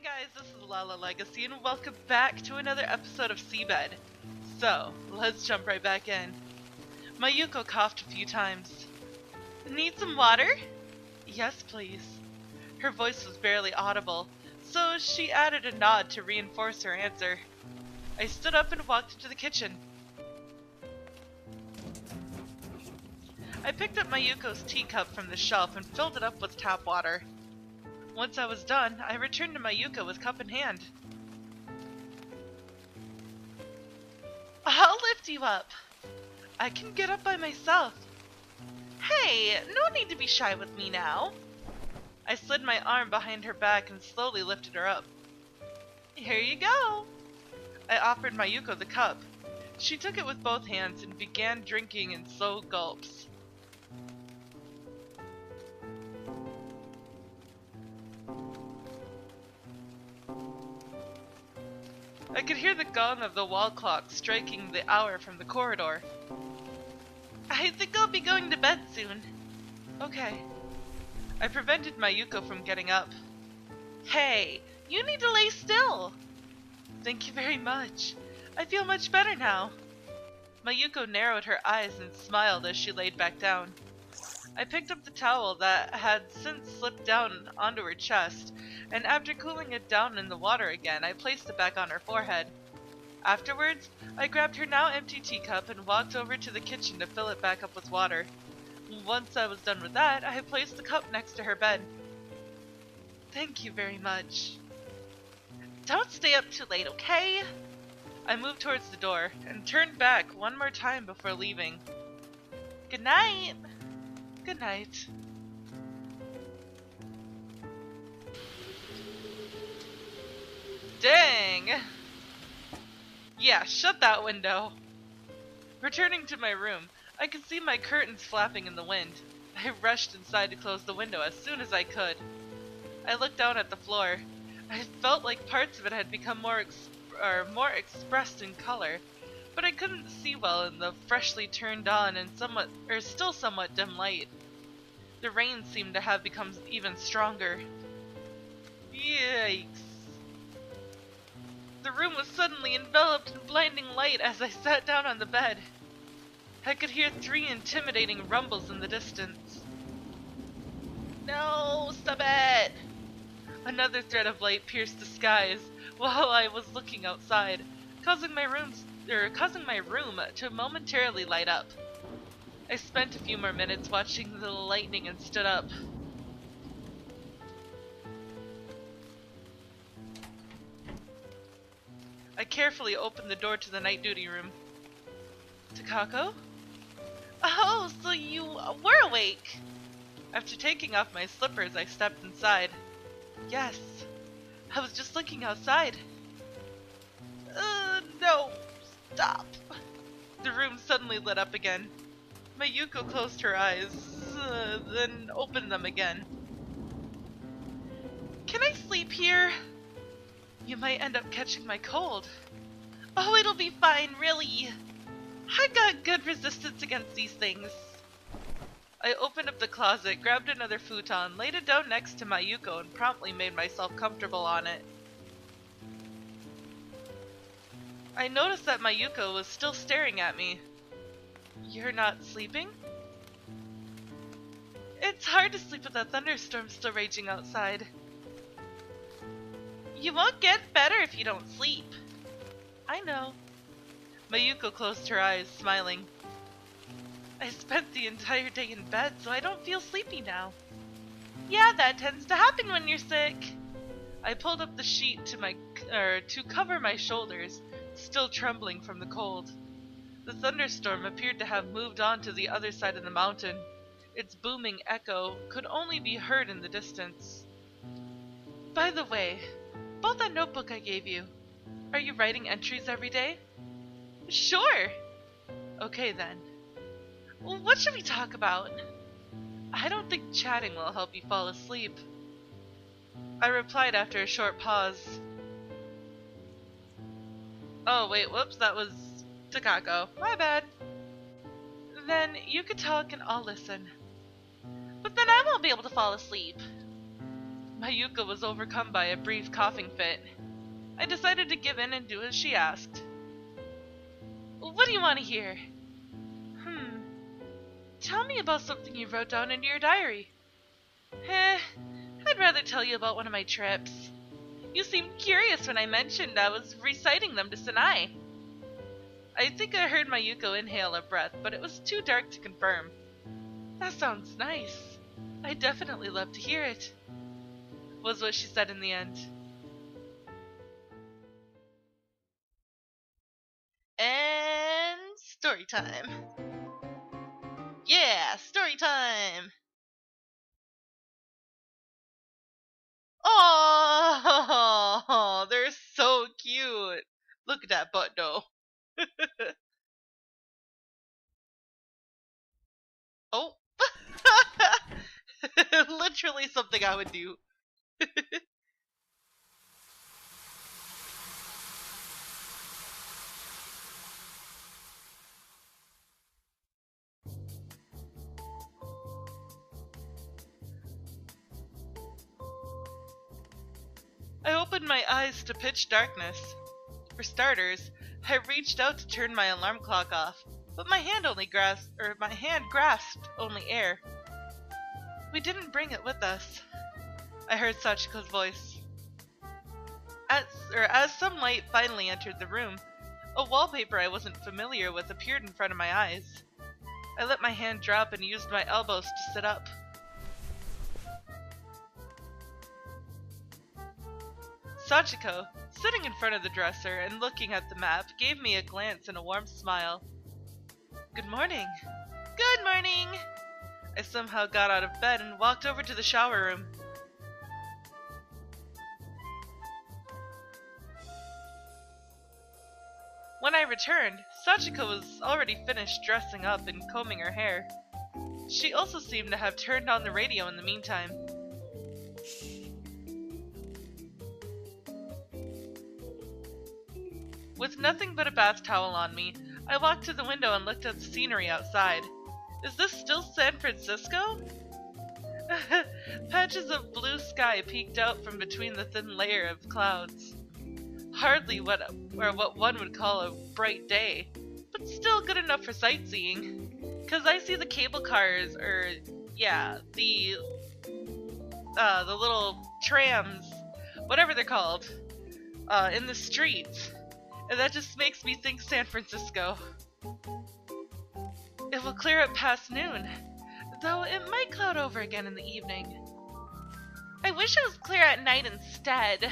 guys, this is Lala Legacy and welcome back to another episode of SeaBed. So, let's jump right back in. Mayuko coughed a few times. Need some water? Yes, please. Her voice was barely audible, so she added a nod to reinforce her answer. I stood up and walked into the kitchen. I picked up Mayuko's teacup from the shelf and filled it up with tap water. Once I was done, I returned to Mayuko with cup in hand. I'll lift you up. I can get up by myself. Hey, no need to be shy with me now. I slid my arm behind her back and slowly lifted her up. Here you go. I offered Mayuko the cup. She took it with both hands and began drinking in slow gulps. I could hear the gong of the wall clock striking the hour from the corridor. I think I'll be going to bed soon. Okay. I prevented Mayuko from getting up. Hey, you need to lay still. Thank you very much. I feel much better now. Mayuko narrowed her eyes and smiled as she laid back down. I picked up the towel that had since slipped down onto her chest, and after cooling it down in the water again, I placed it back on her forehead. Afterwards, I grabbed her now empty teacup and walked over to the kitchen to fill it back up with water. Once I was done with that, I placed the cup next to her bed. Thank you very much. Don't stay up too late, okay? I moved towards the door and turned back one more time before leaving. Good night. Good night. Dang! Yeah, shut that window. Returning to my room, I could see my curtains flapping in the wind. I rushed inside to close the window as soon as I could. I looked down at the floor. I felt like parts of it had become more expressed in color, but I couldn't see well in the freshly turned on and still somewhat dim light. The rain seemed to have become even stronger. Yikes. The room was suddenly enveloped in blinding light as I sat down on the bed. I could hear 3 intimidating rumbles in the distance. No, stop it! Another thread of light pierced the skies while I was looking outside, causing my room to momentarily light up. I spent a few more minutes watching the lightning and stood up. I carefully opened the door to the night duty room. Takako? Oh, so you were awake! After taking off my slippers, I stepped inside. Yes, I was just looking outside. No, stop. The room suddenly lit up again. Mayuko closed her eyes, then opened them again. Can I sleep here? You might end up catching my cold. Oh, it'll be fine, really. I got good resistance against these things. I opened up the closet, grabbed another futon, laid it down next to Mayuko, and promptly made myself comfortable on it. I noticed that Mayuko was still staring at me. You're not sleeping? It's hard to sleep with a thunderstorm still raging outside. You won't get better if you don't sleep. I know. Mayuko closed her eyes, smiling. I spent the entire day in bed, so I don't feel sleepy now. Yeah, that tends to happen when you're sick. I pulled up the sheet to cover my shoulders, still trembling from the cold. The thunderstorm appeared to have moved on to the other side of the mountain. Its booming echo could only be heard in the distance. By the way, about that notebook I gave you, are you writing entries every day? Sure. Okay then. What should we talk about? I don't think chatting will help you fall asleep. I replied after a short pause. Oh wait, whoops, that was Takako. My bad. Then you could talk and I'll listen. But then I won't be able to fall asleep. Mayuko was overcome by a brief coughing fit. I decided to give in and do as she asked. What do you want to hear? Tell me about something you wrote down into your diary. I'd rather tell you about one of my trips. You seemed curious when I mentioned I was reciting them to Sanai. I think I heard Mayuko inhale a breath, but it was too dark to confirm. That sounds nice. I'd definitely love to hear it, was what she said in the end. And story time. Yeah, story time! Oh, they're so cute. Look at that butt though. Oh. Literally something I would do. I opened my eyes to pitch darkness. For starters, I reached out to turn my alarm clock off, but my hand grasped only air. We didn't bring it with us. I heard Sachiko's voice. As some light finally entered the room, a wallpaper I wasn't familiar with appeared in front of my eyes. I let my hand drop and used my elbows to sit up. Sachiko, sitting in front of the dresser and looking at the map, gave me a glance and a warm smile. Good morning. Good morning! I somehow got out of bed and walked over to the shower room. When I returned, Sachiko was already finished dressing up and combing her hair. She also seemed to have turned on the radio in the meantime. With nothing but a bath towel on me, I walked to the window and looked at the scenery outside. Is this still San Francisco? Patches of blue sky peeked out from between the thin layer of clouds. Hardly what one would call a bright day, but still good enough for sightseeing. 'Cause I see the cable cars, the little trams, whatever they're called, in the streets. And that just makes me think San Francisco. It will clear up past noon, though it might cloud over again in the evening. I wish it was clear at night instead.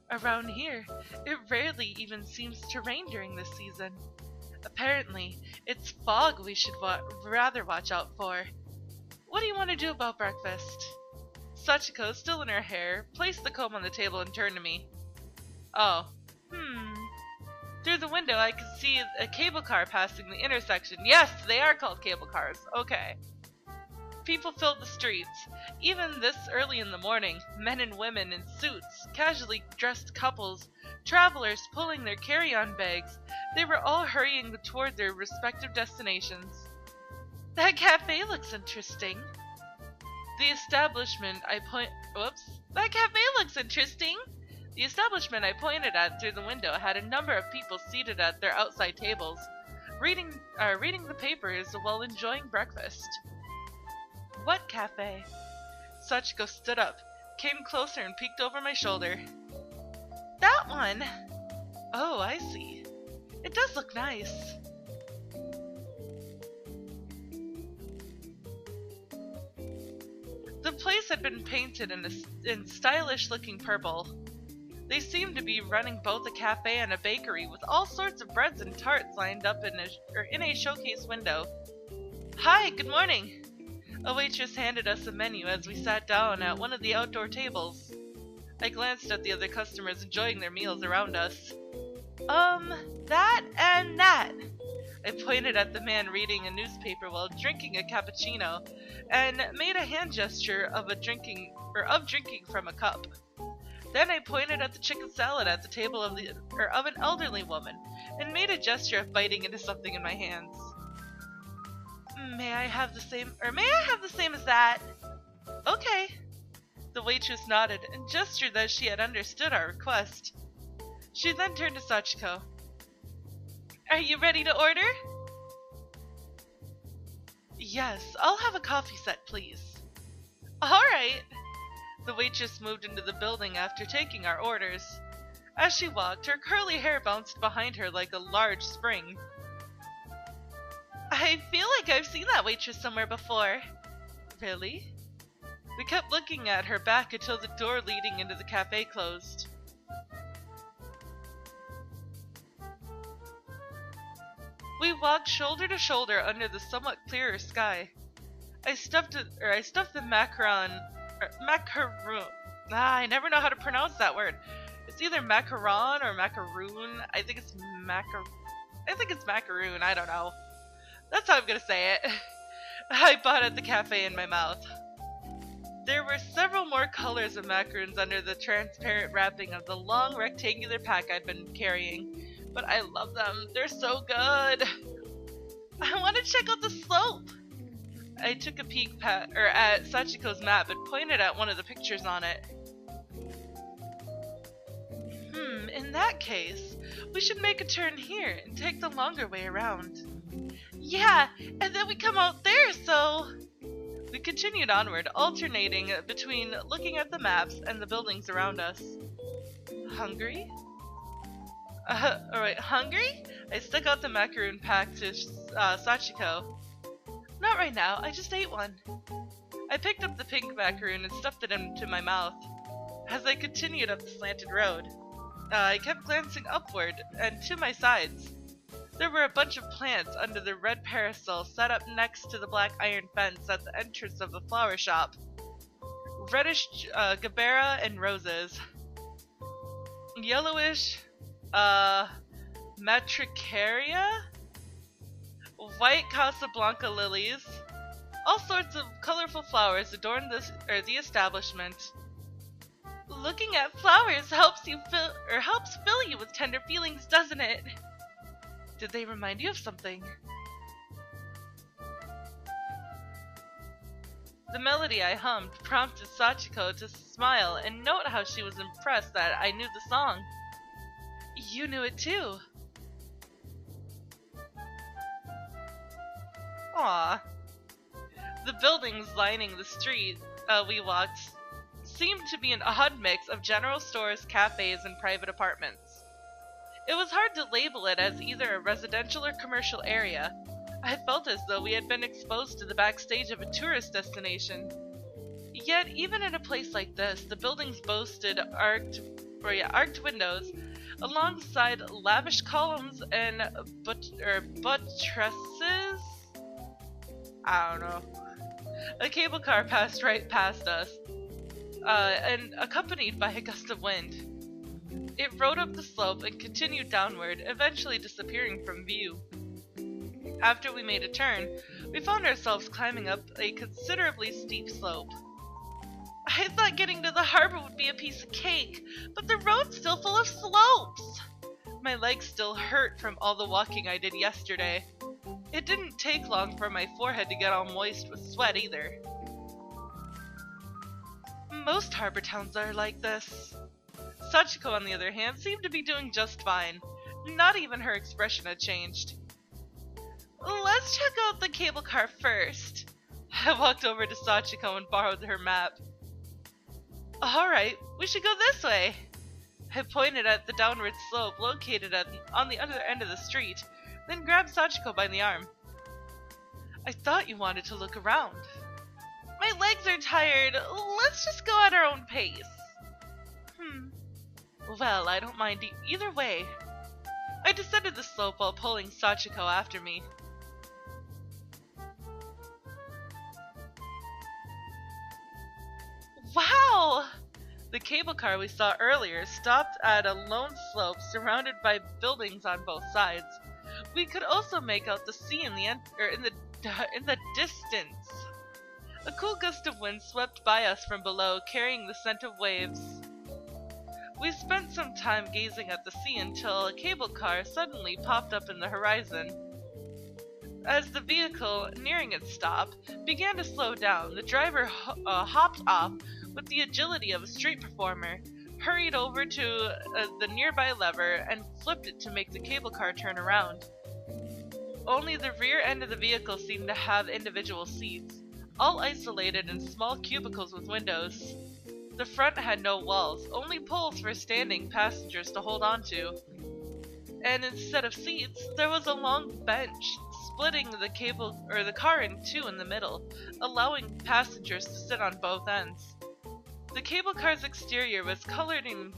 Around here, it rarely even seems to rain during this season. Apparently, it's fog we should rather watch out for. What do you want to do about breakfast? Sachiko, still in her hair, placed the comb on the table and turned to me. Oh. Through the window I could see a cable car passing the intersection. Yes, they are called cable cars. Okay. People filled the streets. Even this early in the morning, men and women in suits, casually dressed couples, travelers pulling their carry-on bags. They were all hurrying toward their respective destinations. That cafe looks interesting. That cafe looks interesting! The establishment I pointed at through the window had a number of people seated at their outside tables, reading the papers while enjoying breakfast. What cafe? Sachiko stood up, came closer and peeked over my shoulder. That one! Oh, I see. It does look nice. The place had been painted in stylish-looking purple. They seemed to be running both a cafe and a bakery with all sorts of breads and tarts lined up in a showcase window. Hi, good morning! A waitress handed us a menu as we sat down at one of the outdoor tables. I glanced at the other customers enjoying their meals around us. That and that! I pointed at the man reading a newspaper while drinking a cappuccino, and made a hand gesture of drinking from a cup. Then I pointed at the chicken salad at the table of an elderly woman, and made a gesture of biting into something in my hands. May I have the same as that? Okay. The waitress nodded and gestured that she had understood our request. She then turned to Sachiko. Are you ready to order? Yes, I'll have a coffee set, please. Alright! The waitress moved into the building after taking our orders. As she walked, her curly hair bounced behind her like a large spring. I feel like I've seen that waitress somewhere before. Really? We kept looking at her back until the door leading into the cafe closed. We walked shoulder to shoulder under the somewhat clearer sky. I stuffed the macaron. I never know how to pronounce that word. It's either macaron or macaroon. I think it's macaroon. I don't know. That's how I'm gonna say it. I bought at the cafe in my mouth. There were several more colors of macaroons under the transparent wrapping of the long rectangular pack I'd been carrying, but I love them. They're so good. I want to check out the slope. I took a peek at Sachiko's map and pointed at one of the pictures on it. In that case, we should make a turn here and take the longer way around. Yeah, and then we come out there, so... We continued onward, alternating between looking at the maps and the buildings around us. Hungry? Alright, hungry? I stuck out the macaroon pack to Sachiko. Not right now, I just ate one. I picked up the pink macaroon and stuffed it into my mouth. As I continued up the slanted road, I kept glancing upward and to my sides. There were a bunch of plants under the red parasol set up next to the black iron fence at the entrance of the flower shop. Reddish gabera and roses. Yellowish matricaria? White Casablanca lilies. All sorts of colorful flowers adorn the establishment. Looking at flowers helps fill you with tender feelings, doesn't it? Did they remind you of something? The melody I hummed prompted Sachiko to smile and note how she was impressed that I knew the song. You knew it too. Aww. The buildings lining the street we walked seemed to be an odd mix of general stores, cafes, and private apartments. It was hard to label it as either a residential or commercial area. I felt as though we had been exposed to the backstage of a tourist destination. Yet, even in a place like this, the buildings boasted arched windows, alongside lavish columns and buttresses? I don't know. A cable car passed right past us, and accompanied by a gust of wind. It rode up the slope and continued downward, eventually disappearing from view. After we made a turn, we found ourselves climbing up a considerably steep slope. I thought getting to the harbor would be a piece of cake, but the road's still full of slopes! My legs still hurt from all the walking I did yesterday. It didn't take long for my forehead to get all moist with sweat either. Most harbor towns are like this. Sachiko, on the other hand, seemed to be doing just fine. Not even her expression had changed. Let's check out the cable car first. I walked over to Sachiko and borrowed her map. Alright, we should go this way. I pointed at the downward slope located on the other end of the street, then grabbed Sachiko by the arm. I thought you wanted to look around. My legs are tired. Let's just go at our own pace. Well, I don't mind either way. I descended the slope while pulling Sachiko after me. Wow! The cable car we saw earlier stopped at a lone slope surrounded by buildings on both sides. We could also make out the sea in the distance. A cool gust of wind swept by us from below, carrying the scent of waves. We spent some time gazing at the sea until a cable car suddenly popped up in the horizon. As the vehicle, nearing its stop, began to slow down, the driver hopped off, with the agility of a street performer, hurried over to the nearby lever and flipped it to make the cable car turn around. Only the rear end of the vehicle seemed to have individual seats, all isolated in small cubicles with windows. The front had no walls, only poles for standing passengers to hold onto. And instead of seats, there was a long bench, splitting the car in two in the middle, allowing passengers to sit on both ends. The cable car's exterior was colored in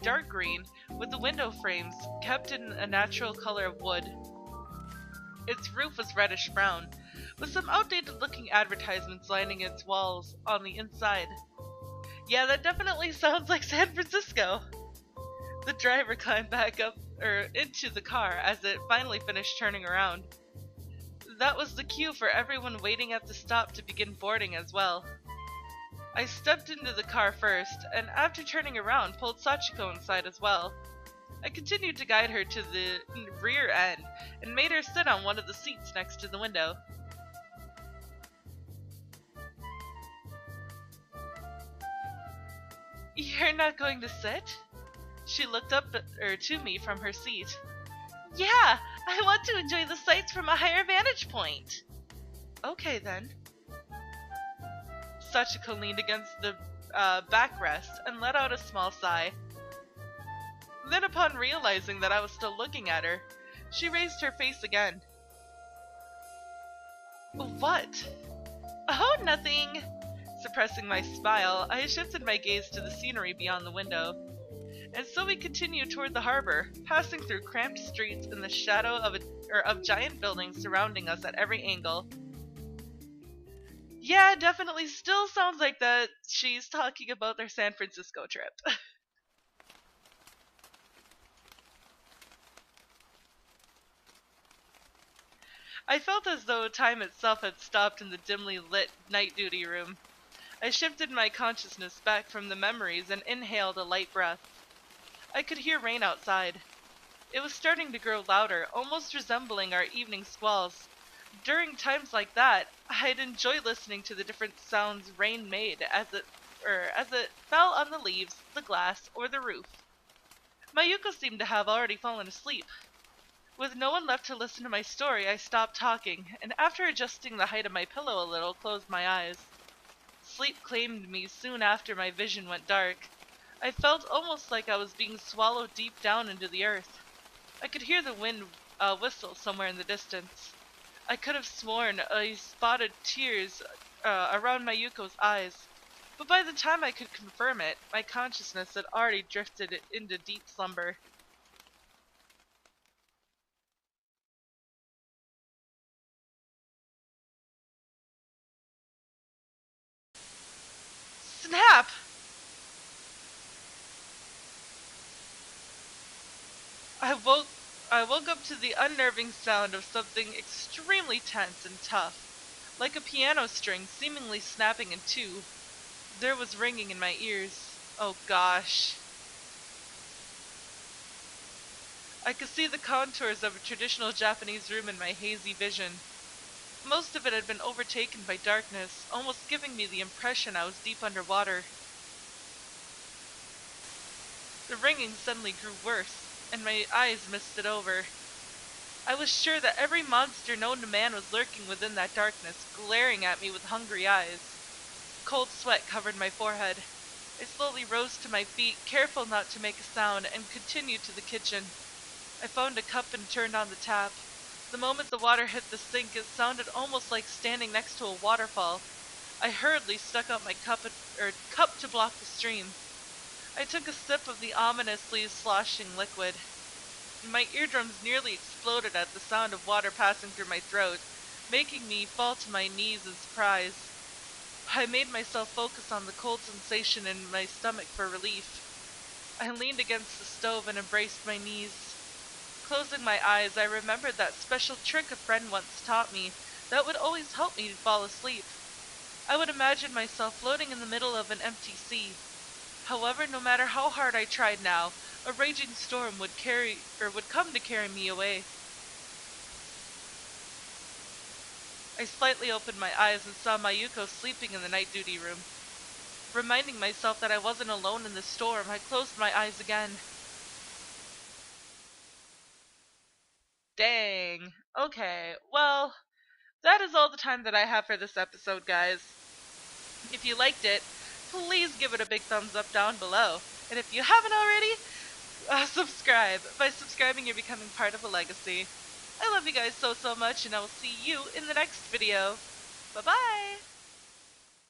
dark green, with the window frames kept in a natural color of wood. Its roof was reddish brown, with some outdated-looking advertisements lining its walls on the inside. Yeah, that definitely sounds like San Francisco! The driver climbed back up into the car as it finally finished turning around. That was the cue for everyone waiting at the stop to begin boarding as well. I stepped into the car first, and after turning around, pulled Sachiko inside as well. I continued to guide her to the rear end, and made her sit on one of the seats next to the window. You're not going to sit? She looked up to me from her seat. Yeah, I want to enjoy the sights from a higher vantage point. Okay then. Sachiko leaned against the backrest and let out a small sigh. Then upon realizing that I was still looking at her, she raised her face again. What? Oh, nothing! Suppressing my smile, I shifted my gaze to the scenery beyond the window. And so we continued toward the harbor, passing through cramped streets in the shadow of giant buildings surrounding us at every angle. Yeah, definitely still sounds like that she's talking about their San Francisco trip. I felt as though time itself had stopped in the dimly lit night duty room. I shifted my consciousness back from the memories and inhaled a light breath. I could hear rain outside. It was starting to grow louder, almost resembling our evening squalls. During times like that, I'd enjoy listening to the different sounds rain made as it fell on the leaves, the glass, or the roof. Mayuko seemed to have already fallen asleep. With no one left to listen to my story, I stopped talking, and after adjusting the height of my pillow a little, closed my eyes. Sleep claimed me soon after my vision went dark. I felt almost like I was being swallowed deep down into the earth. I could hear the wind whistle somewhere in the distance. I could have sworn I spotted tears around Mayuko's eyes, but by the time I could confirm it, my consciousness had already drifted into deep slumber. Snap! I woke up to the unnerving sound of something extremely tense and tough, like a piano string seemingly snapping in two. There was ringing in my ears. Oh gosh. I could see the contours of a traditional Japanese room in my hazy vision. Most of it had been overtaken by darkness, almost giving me the impression I was deep underwater. The ringing suddenly grew worse, and my eyes misted over. I was sure that every monster known to man was lurking within that darkness, glaring at me with hungry eyes. Cold sweat covered my forehead. I slowly rose to my feet, careful not to make a sound, and continued to the kitchen. I found a cup and turned on the tap. The moment the water hit the sink, it sounded almost like standing next to a waterfall. I hurriedly stuck out my cup to block the stream. I took a sip of the ominously sloshing liquid. My eardrums nearly exploded at the sound of water passing through my throat, making me fall to my knees in surprise. I made myself focus on the cold sensation in my stomach for relief. I leaned against the stove and embraced my knees. Closing my eyes, I remembered that special trick a friend once taught me that would always help me to fall asleep. I would imagine myself floating in the middle of an empty sea. However, no matter how hard I tried now, a raging storm would come to carry me away. I slightly opened my eyes and saw Mayuko sleeping in the night duty room. Reminding myself that I wasn't alone in the storm, I closed my eyes again. Dang. Okay, well, that is all the time that I have for this episode, guys. If you liked it, please give it a big thumbs up down below. And if you haven't already, subscribe. By subscribing, you're becoming part of a legacy. I love you guys so much, and I will see you in the next video. Bye-bye!